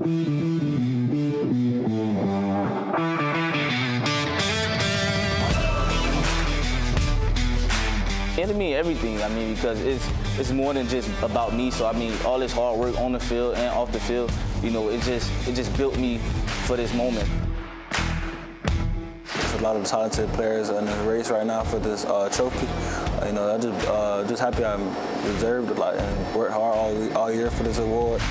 It means everything, I mean, because it's more than just about me. So, I mean, all this hard work on the field and off the field, you know, it just built me for this moment. There's a lot of talented players in the race right now for this trophy. You know, I'm just happy I'm deserved a lot and worked hard all year for this award.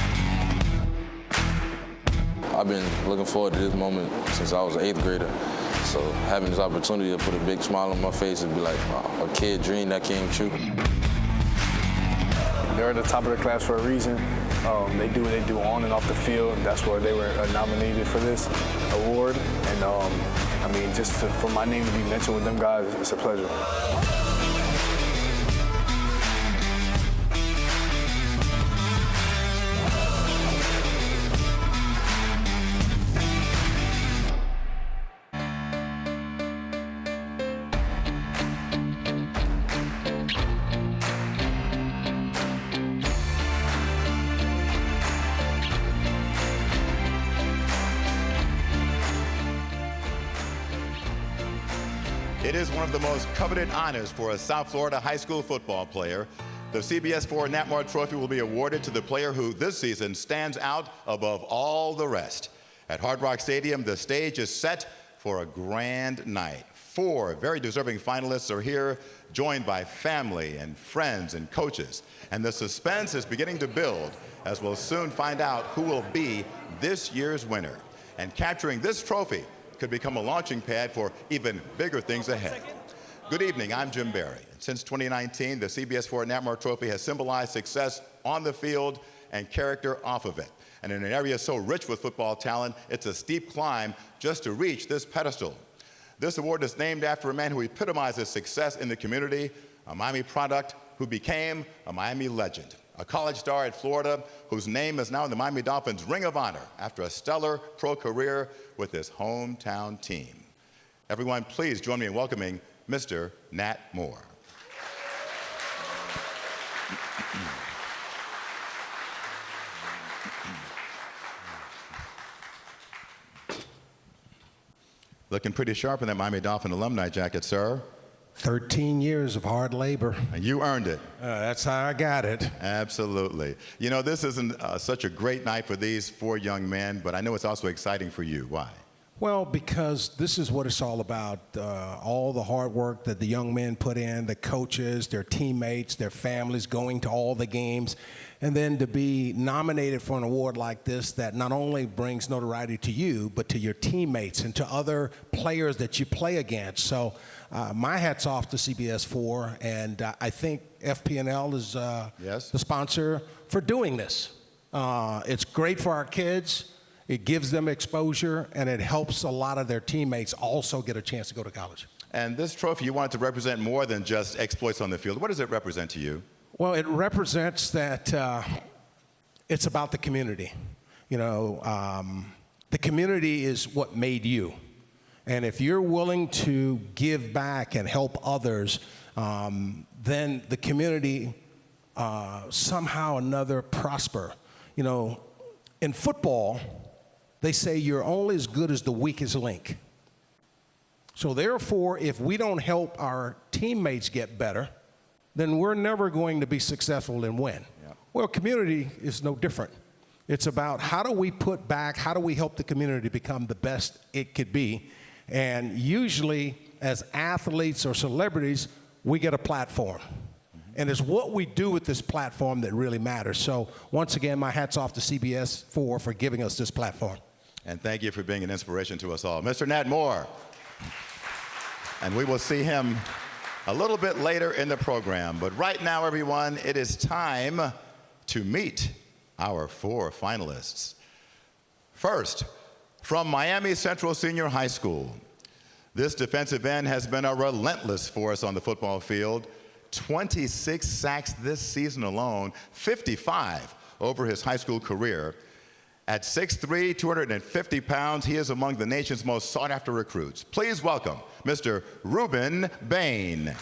I've been looking forward to this moment since I was an 8th grader. So having this opportunity to put a big smile on my face and be like a kid dream that came true. They're at the top of the class for a reason. They do what they do on and off the field. That's where they were nominated for this award. And I mean, for my name to be mentioned with them guys, it's a pleasure. It is one of the most coveted honors for a South Florida high school football player. The CBS4 Nat Moore Trophy will be awarded to the player who this season stands out above all the rest. At Hard Rock Stadium, the stage is set for a grand night. 4 very deserving finalists are here, joined by family and friends and coaches. And the suspense is beginning to build as we'll soon find out who will be this year's winner. And capturing this trophy could become a launching pad for even bigger things ahead. Good evening, I'm Jim Barry. Since 2019, the CBS4 Nat Moore Trophy has symbolized success on the field and character off of it. And in an area so rich with football talent, it's a steep climb just to reach this pedestal. This award is named after a man who epitomizes success in the community, a Miami product who became a Miami legend, a college star at Florida whose name is now in the Miami Dolphins' Ring of Honor after a stellar pro career with his hometown team. Everyone, please join me in welcoming Mr. Nat Moore. Looking pretty sharp in that Miami Dolphin alumni jacket, sir. 13 years of hard labor. And you earned it. That's how I got it. Absolutely. You know, this isn't such a great night for these 4 young men, but I know it's also exciting for you. Why? Well, because this is what it's all about. All the hard work that the young men put in, the coaches, their teammates, their families going to all the games, and then to be nominated for an award like this that not only brings notoriety to you, but to your teammates and to other players that you play against. So my hat's off to CBS4, and I think FP&L is the sponsor for doing this. It's great for our kids. It gives them exposure, and it helps a lot of their teammates also get a chance to go to college. And this trophy, you want it to represent more than just exploits on the field. What does it represent to you? Well, it represents that it's about the community. You know, the community is what made you. And if you're willing to give back and help others, then the community somehow or another prosper. You know, in football, they say you're only as good as the weakest link. So therefore, if we don't help our teammates get better, then we're never going to be successful and win. Yeah. Well, community is no different. It's about how do we put back, how do we help the community become the best it could be? And usually, as athletes or celebrities, we get a platform. And it's what we do with this platform that really matters. So once again, my hat's off to CBS4 for giving us this platform. And thank you for being an inspiration to us all. Mr. Nat Moore. And we will see him a little bit later in the program. But right now, everyone, it is time to meet our 4 finalists. First, from Miami Central Senior High School, this defensive end has been a relentless force on the football field. 26 sacks this season alone, 55 over his high school career. At 6'3", 250 pounds, he is among the nation's most sought-after recruits. Please welcome Mr. Rueben Bain.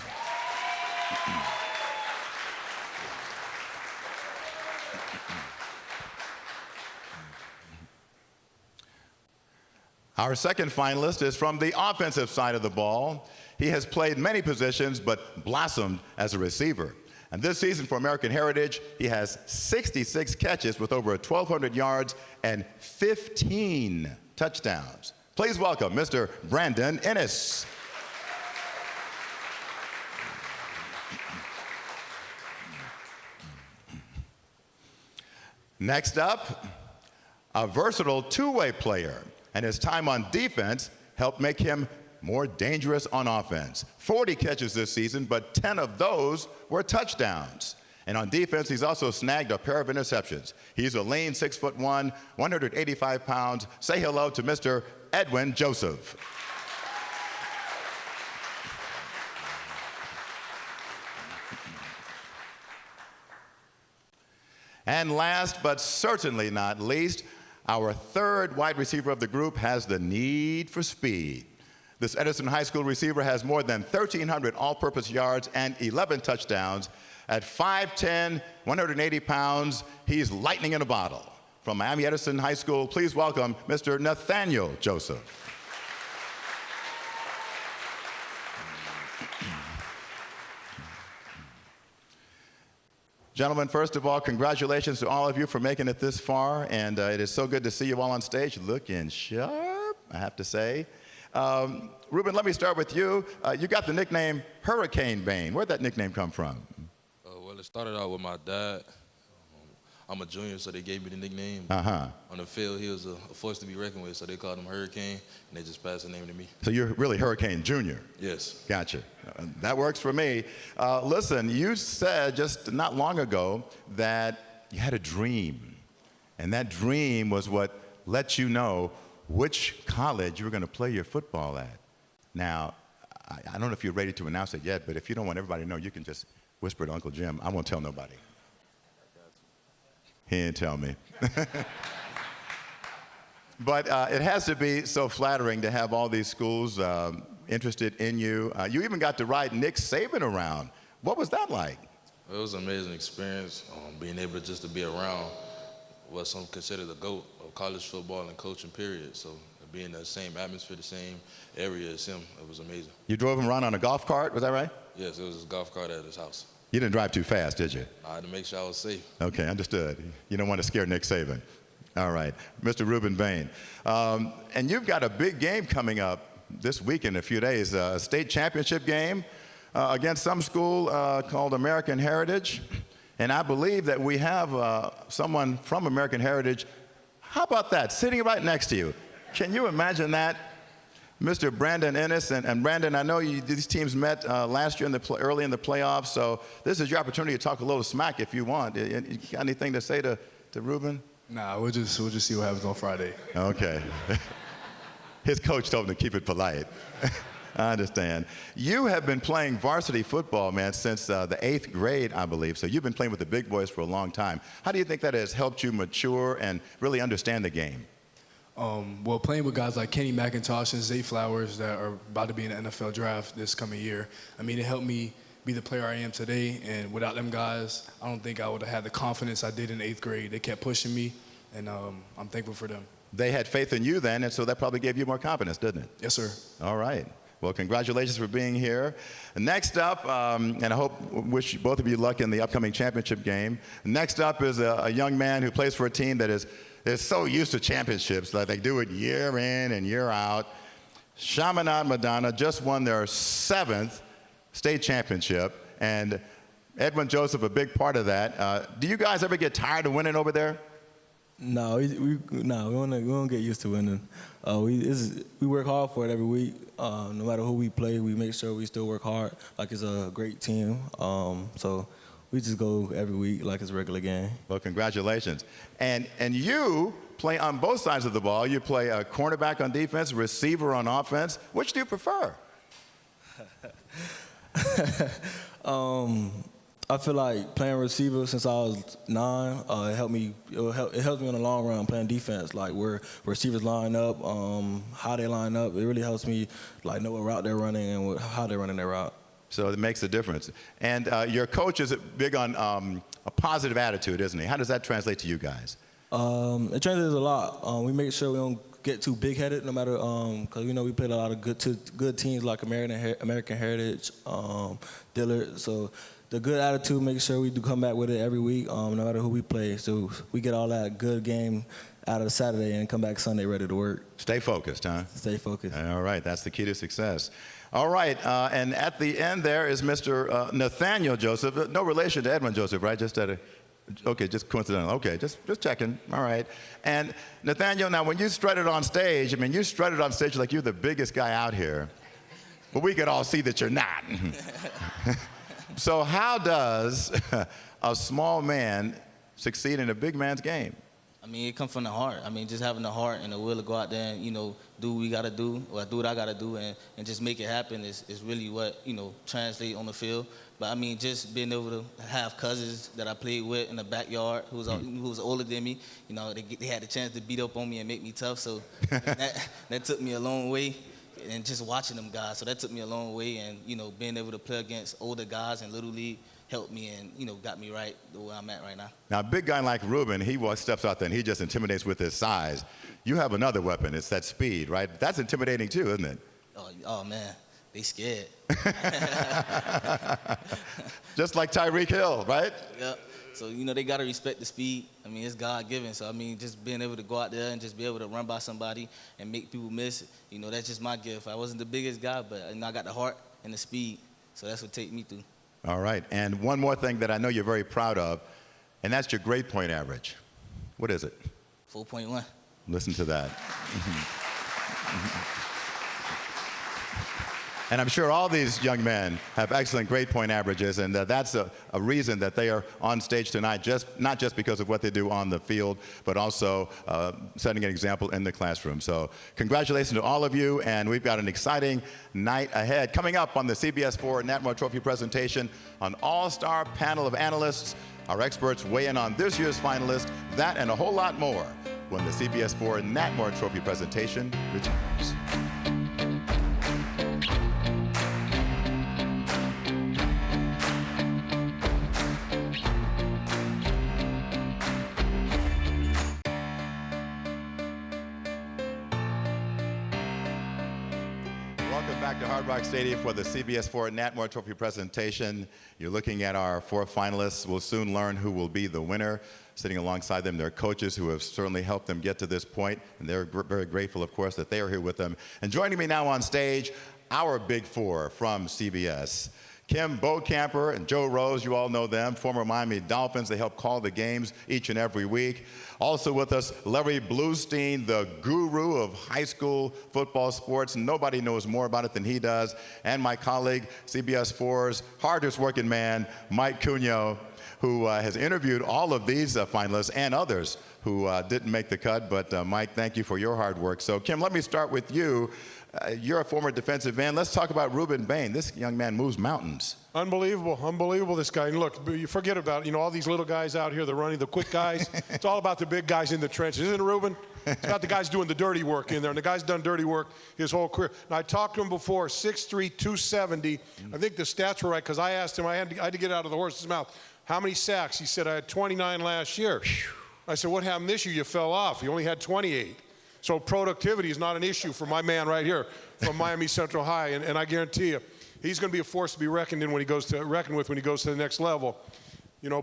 Our second finalist is from the offensive side of the ball. He has played many positions but blossomed as a receiver. And this season for American Heritage, he has 66 catches with over 1,200 yards and 15 touchdowns. Please welcome Mr. Brandon Innis. Next up, a versatile two-way player, and his time on defense helped make him more dangerous on offense. 40 catches this season, but 10 of those were touchdowns. And on defense, he's also snagged a pair of interceptions. He's a lean 6'1", 185 pounds. Say hello to Mr. Edwin Joseph. And last but certainly not least, our third wide receiver of the group has the need for speed. This Edison High School receiver has more than 1,300 all-purpose yards and 11 touchdowns. At 5'10", 180 pounds, he's lightning in a bottle. From Miami-Dade High School, please welcome Mr. Nathaniel Joseph. Gentlemen, first of all, congratulations to all of you for making it this far, and it is so good to see you all on stage looking sharp, I have to say. Rueben, let me start with you. You got the nickname Hurricane Bain. Where'd that nickname come from? Well, it started out with my dad. I'm a junior, so they gave me the nickname. On the field, he was a force to be reckoned with, so they called him Hurricane, and they just passed the name to me. So you're really Hurricane Junior? Yes. Gotcha. That works for me. Listen, you said just not long ago that you had a dream, and that dream was what let you know which college you were going to play your football at. Now, I don't know if you're ready to announce it yet, but if you don't want everybody to know, you can just whisper to Uncle Jim. I won't tell nobody. He didn't tell me. But it has to be so flattering to have all these schools interested in you. You even got to ride Nick Saban around. What was that like? It was an amazing experience, being able just to be around what some consider the GOAT of college football and coaching, period. So being in the same atmosphere, the same area as him, it was amazing. You drove him around on a golf cart, was that right? Yes, it was a golf cart at his house. You didn't drive too fast, did you? I had to make sure I was safe. Okay, understood. You don't want to scare Nick Saban. All right, Mr. Rueben Bain. And you've got a big game coming up this week in a few days, a state championship game against some school called American Heritage. And I believe that we have someone from American Heritage. How about that, sitting right next to you? Can you imagine that? Mr. Brandon Innis, and Brandon, I know these teams met last year early in the playoffs, so this is your opportunity to talk a little smack if you want. You got anything to say to Rueben? Nah, we'll just see what happens on Friday. Okay. His coach told him to keep it polite. I understand. You have been playing varsity football, man, since the 8th grade, I believe, so you've been playing with the big boys for a long time. How do you think that has helped you mature and really understand the game? Well, playing with guys like Kenny McIntosh and Zay Flowers that are about to be in the NFL draft this coming year, I mean, it helped me be the player I am today. And without them guys, I don't think I would have had the confidence I did in 8th grade. They kept pushing me, and I'm thankful for them. They had faith in you then, and so that probably gave you more confidence, didn't it? Yes, sir. All right. Well, congratulations for being here. Next up, and I wish both of you luck in the upcoming championship game. Next up is a young man who plays for a team that is so used to championships that they do it year in and year out. Chaminade-Madonna just won their 7th state championship, and Edwin Joseph, a big part of that. Do you guys ever get tired of winning over there? No, we don't get used to winning. We work hard for it every week. No matter who we play, we make sure we still work hard like it's a great team. So we just go every week like it's a regular game. Well, congratulations. And you play on both sides of the ball. You play a cornerback on defense, receiver on offense. Which do you prefer? I feel like playing receiver since I was 9, it helps me in the long run playing defense, like where receivers line up, how they line up. It really helps me like know what route they're running and how they're running their route. So it makes a difference. And your coach is big on a positive attitude, isn't he? How does that translate to you guys? It translates a lot. We make sure we don't get too big-headed, no matter because we played a lot of good teams like American Heritage, Dillard. So the good attitude, make sure we do come back with it every week, no matter who we play. So we get all that good game out of Saturday and come back Sunday ready to work. Stay focused, huh? Stay focused. All right, that's the key to success. All right, and at the end there is Mr. Nathaniel Joseph. No relation to Edwin Joseph, right? Okay, just coincidental. Okay, just checking. All right. And Nathaniel, now when you strutted on stage, you strutted on stage like you're the biggest guy out here. But we could all see that you're not. So how does a small man succeed in a big man's game? It comes from the heart. Just having the heart and the will to go out there and, do what we got to do, or do what I got to do, and just make it happen is really what, translate on the field. But, just being able to have cousins that I played with in the backyard who was older than me, they had the chance to beat up on me and make me tough. So that took me a long way. And just watching them guys, so that took me a long way. And, being able to play against older guys in Little League helped me and, got me right the way I'm at right now. Now, a big guy like Rueben, he steps out there and he just intimidates with his size. You have another weapon. It's that speed, right? That's intimidating too, isn't it? Oh man, they scared. Just like Tyreek Hill, right? Yep. So, they got to respect the speed. It's God-given. So, just being able to go out there and just be able to run by somebody and make people miss, that's just my gift. I wasn't the biggest guy, but I got the heart and the speed. So that's what take me through. All right. And one more thing that I know you're very proud of, and that's your grade point average. What is it? 4.1. Listen to that. And I'm sure all these young men have excellent grade point averages, and that's a reason that they are on stage tonight, not just because of what they do on the field, but also setting an example in the classroom. So congratulations to all of you, and we've got an exciting night ahead. Coming up on the CBS4 Nat Moore Trophy presentation, an all-star panel of analysts. Our experts weigh in on this year's finalists, that and a whole lot more when the CBS4 Nat Moore Trophy presentation returns. Back to Hard Rock Stadium for the CBS4 Nat Moore Trophy presentation. You're looking at our 4 finalists. We'll soon learn who will be the winner. Sitting alongside them, their coaches who have certainly helped them get to this point, and they're very grateful, of course, that they are here with them. And joining me now on stage, our Big 4 from CBS. Kim Beaucamper and Joe Rose, you all know them, former Miami Dolphins. They help call the games each and every week. Also with us, Larry Bluestein, the guru of high school football sports. Nobody knows more about it than he does. And my colleague, CBS4's hardest working man, Mike Cunio, who has interviewed all of these finalists and others who didn't make the cut. But Mike, thank you for your hard work. So Kim, let me start with you. You're a former defensive end. Let's talk about Rueben Bain. This young man moves mountains. Unbelievable, this guy. And look, you forget about, all these little guys out here, the running, the quick guys. It's all about the big guys in the trenches. Isn't it, Rueben? It's about the guys doing the dirty work in there. And the guy's done dirty work his whole career. Now, I talked to him before, 6'3", 270. I think the stats were right because I asked him, I had to get it out of the horse's mouth, how many sacks? He said, I had 29 last year. I said, what happened this year? You fell off. You only had 28. So productivity is not an issue for my man right here from Miami Central High, and I guarantee you, he's going to be a force to be reckoned with when he goes to the next level.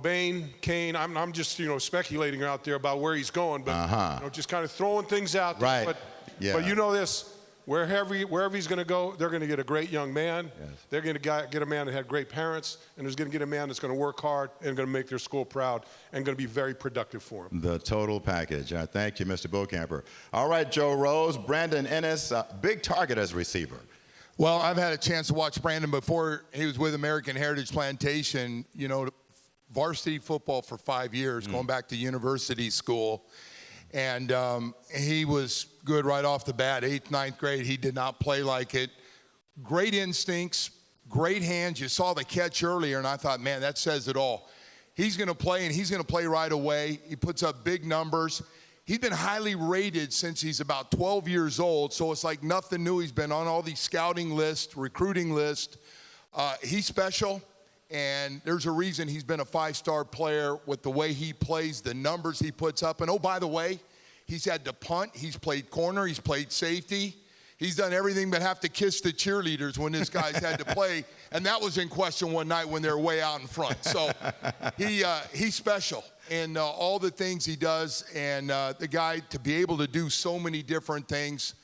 Bain, Kane, I'm just speculating out there about where he's going, but just kind of throwing things out there. Right. But you know this. Wherever he's going to go, they're going to get a great young man. Yes. They're going to get a man that had great parents, and they're going to get a man that's going to work hard and going to make their school proud and going to be very productive for him. The total package. Thank you, Mr. Beaucamper. All right, Joe Rose, Brandon Innis, big target as receiver. Well, I've had a chance to watch Brandon before he was with American Heritage Plantation, varsity football for 5 years, going back to university school. And he was good right off the bat, 8th, 9th grade. He did not play like it. Great instincts, great hands. You saw the catch earlier, and I thought, man, that says it all. He's going to play, and he's going to play right away. He puts up big numbers. He's been highly rated since he's about 12 years old, so it's like nothing new. He's been on all these scouting lists, recruiting lists. He's special. And there's a reason he's been a 5-star player with the way he plays, the numbers he puts up. And, oh, by the way, He's had to punt. He's played corner. He's played safety. He's done everything but have to kiss the cheerleaders when this guy's had to play. And that was in question one night when they're way out in front. So he's special in all the things he does. And the guy, to be able to do so many different things,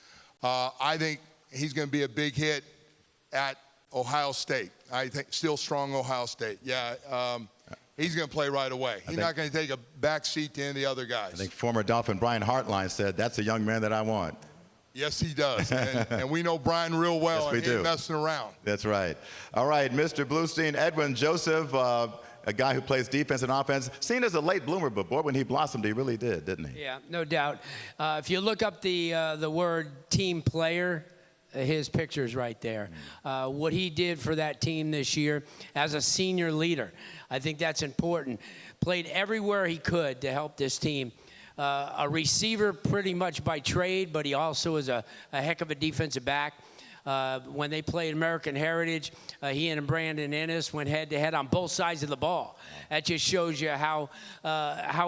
I think he's going to be a big hit at Ohio State. I think still strong Ohio State. Yeah, he's going to play right away. He's not going to take a back seat to any of the other guys. I think former Dolphin Brian Hartline said, that's a young man that I want. Yes, he does. And we know Brian real well. Yes, we and he ain't do. messing around. That's right. All right, Mr. Bluestein, Edwin Joseph, a guy who plays defense and offense, seen as a late bloomer, but boy, when he blossomed, he really did, didn't he? Yeah, no doubt. If you look up the word team player, his picture's right there. What he did for that team this year as a senior leader, I think that's important. Played everywhere he could to help this team. A receiver pretty much by trade, but he also is a heck of a defensive back. When they played American Heritage, he and Brandon Innis went head-to-head on both sides of the ball. That just shows you how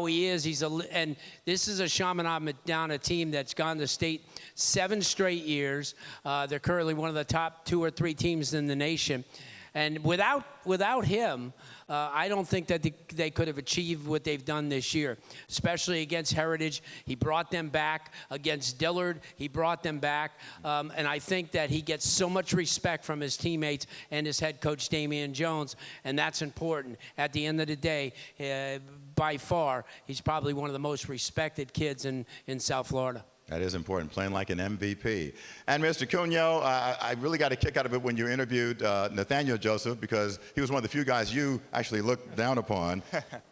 he is. And this is a Chaminade-Madonna team that's gone to state 7 straight years. They're currently one of the top 2 or 3 teams in the nation. And without him, I don't think that they could have achieved what they've done this year, especially against Heritage. He brought them back. Against Dillard, he brought them back. And I think that he gets so much respect from his teammates and his head coach, Damian Jones, and that's important. At the end of the day, by far, he's probably one of the most respected kids in South Florida. That is important, playing like an MVP. And Mr. Cunio, I really got a kick out of it when you interviewed Nathaniel Joseph, because he was one of the few guys you actually looked down upon.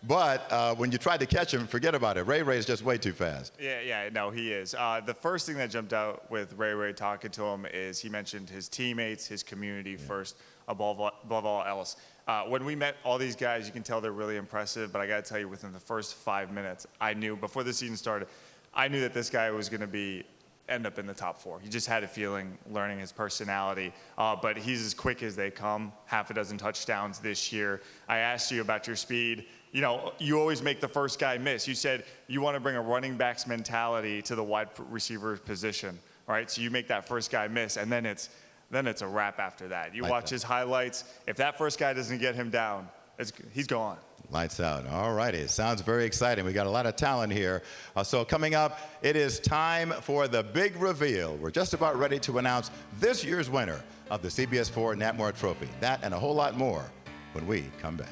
But when you tried to catch him, forget about it. Ray is just way too fast. Yeah, no, he is. The first thing that jumped out with Ray talking to him is he mentioned his teammates, his community first, above all else. When we met all these guys, you can tell they're really impressive, but I got to tell you, within the first 5 minutes, I knew, before the season started, I knew that this guy was going to end up in the top 4. He just had a feeling, learning his personality. But he's as quick as they come. Half a dozen touchdowns this year. I asked you about your speed. You know, you always make the first guy miss. You said you want to bring a running back's mentality to the wide receiver position, right? So you make that first guy miss, and then it's a wrap after that. You watch his highlights. If that first guy doesn't get him down, he's gone. Lights out. All righty. Sounds very exciting. We got a lot of talent here. So coming up, it is time for the big reveal. We're just about ready to announce this year's winner of the CBS4 Nat Moore Trophy. That and a whole lot more when we come back.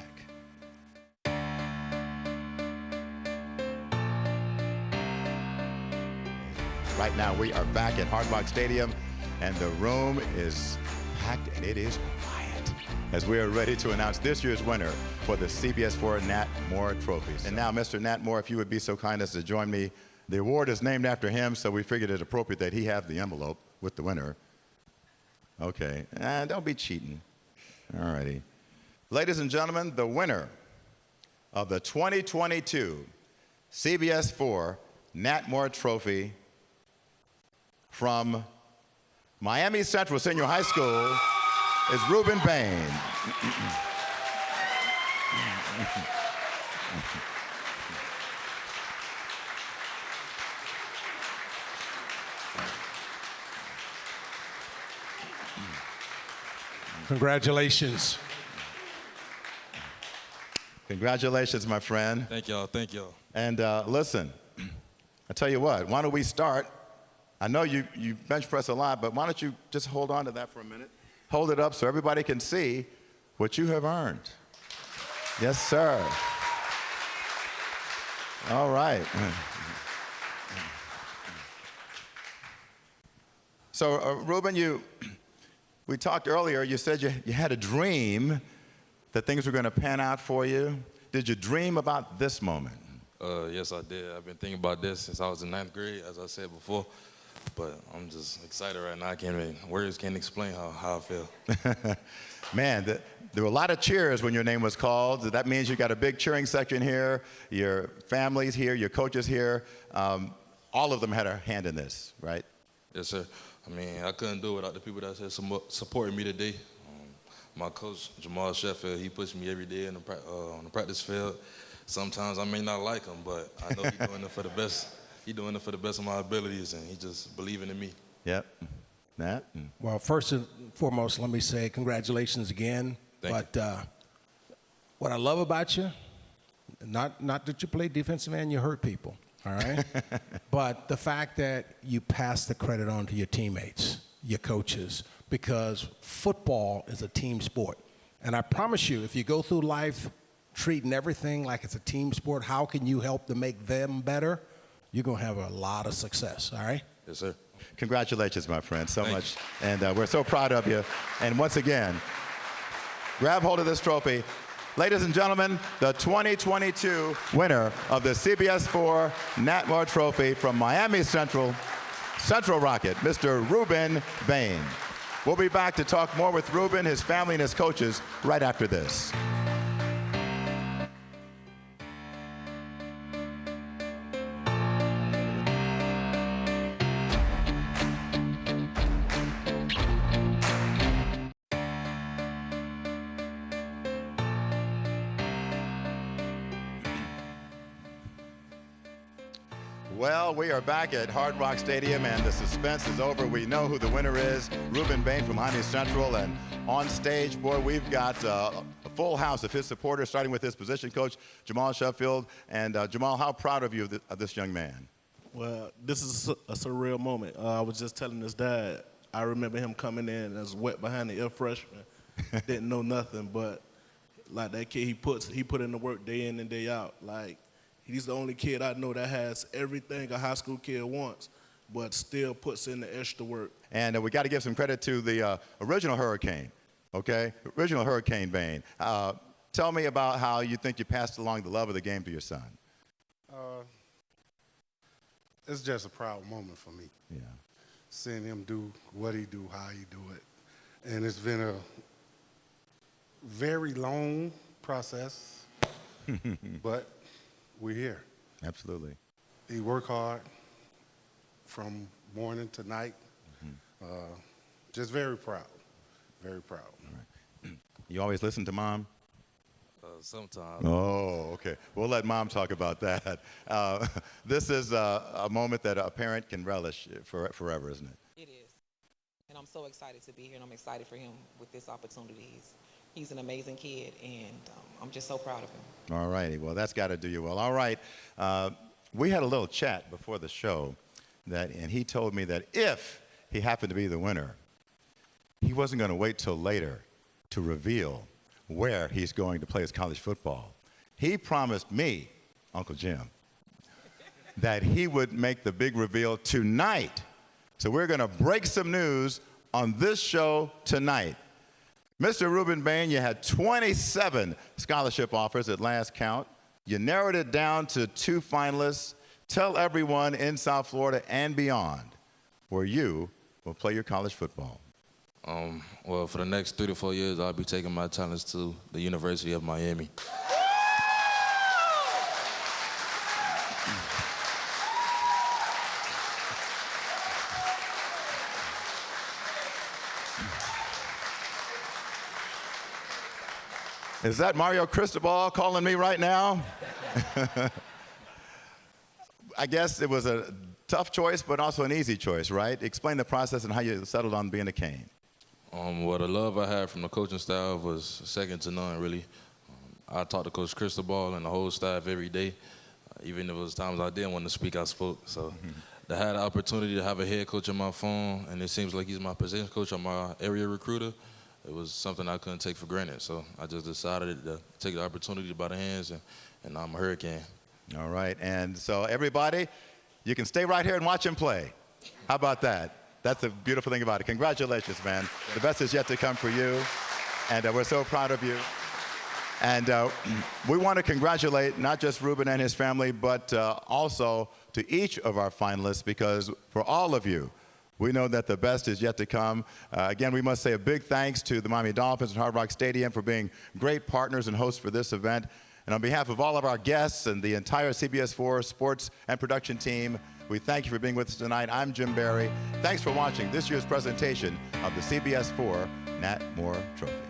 Right now, we are back at Hard Rock Stadium, and the room is packed, and it is quiet as we are ready to announce this year's winner for the CBS4 Nat Moore Trophies. And now, Mr. Nat Moore, if you would be so kind as to join me. The award is named after him, so we figured it appropriate that he have the envelope with the winner. Okay, don't be cheating. All righty. Ladies and gentlemen, the winner of the 2022 CBS4 Nat Moore Trophy from Miami Central Senior High School is Rueben Bain. Congratulations. Congratulations, my friend. Thank y'all. Thank y'all. And listen, I tell you what, why don't we start? I know you bench press a lot, but why don't you just hold on to that for a minute? Hold it up so everybody can see what you have earned. Yes, sir. All right. So, Rueben, we talked earlier, you said you had a dream that things were going to pan out for you. Did you dream about this moment? Yes, I did. I've been thinking about this since I was in 9th grade, as I said before. But I'm just excited right now. Words can't explain how I feel. Man, there were a lot of cheers when your name was called. That means you got a big cheering section here. Your family's here, your coaches here. All of them had a hand in this, right? Yes, sir. I mean, I couldn't do it without the people that's here supporting me today. My coach, Jamal Sheffield, he pushed me every day on the practice field. Sometimes I may not like him, but I know he's doing it for the best. he doing it for the best of my abilities, and he just believing in me. Yep. Nat? Well, first and foremost, let me say congratulations again. Thank you. What I love about you, not that you play defensive end, you hurt people, all right? But the fact that you pass the credit on to your teammates, your coaches, because football is a team sport. And I promise you, if you go through life treating everything like it's a team sport, how can you help to make them better? You're going to have a lot of success, all right? Yes, sir. Congratulations, my friend, so Thank much. And we're so proud of you. And once again, grab hold of this trophy. Ladies and gentlemen, the 2022 winner of the CBS4 Nat Moore Trophy from Miami Central Rocket, Mr. Rueben Bain. We'll be back to talk more with Rueben, his family, and his coaches right after this. Well, we are back at Hard Rock Stadium, and the suspense is over. We know who the winner is, Rueben Bain from Miami Central. And on stage, boy, we've got a full house of his supporters, starting with his position coach, Jamal Sheffield. And Jamal, how proud of you of this young man? Well, this is a surreal moment. I was just telling his dad, I remember him coming in as wet behind the ear freshman, didn't know nothing, but like that kid, he put in the work day in and day out. Like, he's the only kid I know that has everything a high school kid wants, but still puts in the extra work. And we got to give some credit to the original Hurricane, okay? Original Hurricane Bain. Tell me about how you think you passed along the love of the game to your son. It's just a proud moment for me. Yeah. Seeing him do what he do, how he do it. And it's been a very long process, but we're here. Absolutely. He worked hard from morning to night. Just very proud, very proud. All right. You always listen to Mom? Sometimes. Oh, okay. We'll let Mom talk about that. This is a moment that a parent can relish forever, isn't it? It is. And I'm so excited to be here, and I'm excited for him with this opportunity. He's an amazing kid, and I'm just so proud of him. All righty. Well, that's got to do you well. All right. We had a little chat before the show, and he told me that if he happened to be the winner, he wasn't going to wait till later to reveal where he's going to play his college football. He promised me, Uncle Jim, that he would make the big reveal tonight. So we're going to break some news on this show tonight. Mr. Rueben Bain, you had 27 scholarship offers at last count. You narrowed it down to 2 finalists. Tell everyone in South Florida and beyond where you will play your college football. Well, for the next 3 to 4 years, I'll be taking my talents to the University of Miami. Is that Mario Cristobal calling me right now? I guess it was a tough choice, but also an easy choice, right? Explain the process and how you settled on being a Cane. Well, the love I had from the coaching staff was second to none, really. I talked to Coach Cristobal and the whole staff every day. Even if it was times I didn't want to speak, I spoke. So to have the opportunity to have a head coach on my phone, and it seems like he's my position coach or my area recruiter, it was something I couldn't take for granted. So I just decided to take the opportunity by the hands, and I'm a Hurricane. All right, and so everybody, you can stay right here and watch him play. How about that? That's the beautiful thing about it. Congratulations, man. The best is yet to come for you, and we're so proud of you. And we want to congratulate not just Rueben and his family, but also to each of our finalists, because for all of you, we know that the best is yet to come. Again, we must say a big thanks to the Miami Dolphins and Hard Rock Stadium for being great partners and hosts for this event. And on behalf of all of our guests and the entire CBS4 sports and production team, we thank you for being with us tonight. I'm Jim Barry. Thanks for watching this year's presentation of the CBS4 Nat Moore Trophy.